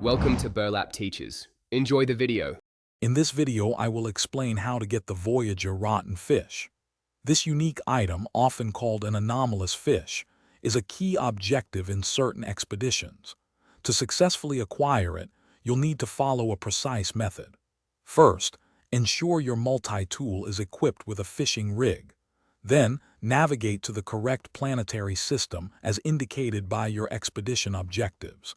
Welcome to Burlap Teachers. Enjoy the video. In this video, I will explain how to get the Voyager Rotten Fish. This unique item, often called an anomalous fish, is a key objective in certain expeditions. To successfully acquire it, you'll need to follow a precise method. First, ensure your multi-tool is equipped with a fishing rig. Then, navigate to the correct planetary system as indicated by your expedition objectives.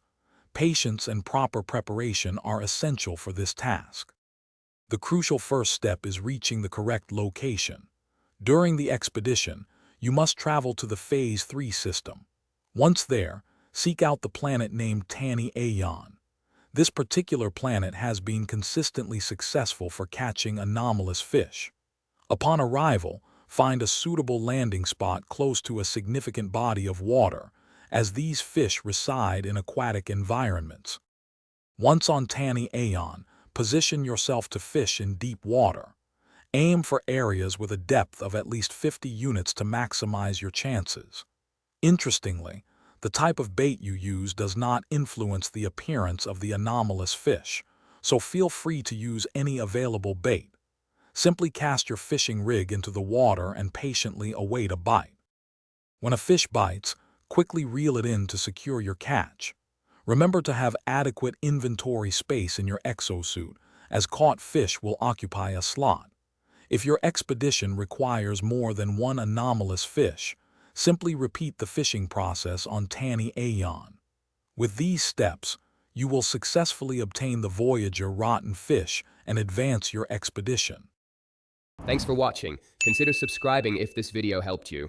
Patience and proper preparation are essential for this task. The crucial first step is reaching the correct location. During the expedition, you must travel to the Phase 3 system. Once there, seek out the planet named Tani Aeon. This particular planet has been consistently successful for catching anomalous fish. Upon arrival, find a suitable landing spot close to a significant body of water, as these fish reside in aquatic environments. Once on Tani Aeon, position yourself to fish in deep water. Aim for areas with a depth of at least 50 units to maximize your chances. Interestingly, the type of bait you use does not influence the appearance of the anomalous fish, so feel free to use any available bait. Simply cast your fishing rig into the water and patiently await a bite. When a fish bites, quickly reel it in to secure your catch. Remember to have adequate inventory space in your exosuit, as caught fish will occupy a slot. If your expedition requires more than one anomalous fish, simply repeat the fishing process on Tani Aeon. With these steps, you will successfully obtain the Voyager Rotten Fish and advance your expedition. Thanks for watching. Consider subscribing if this video helped you.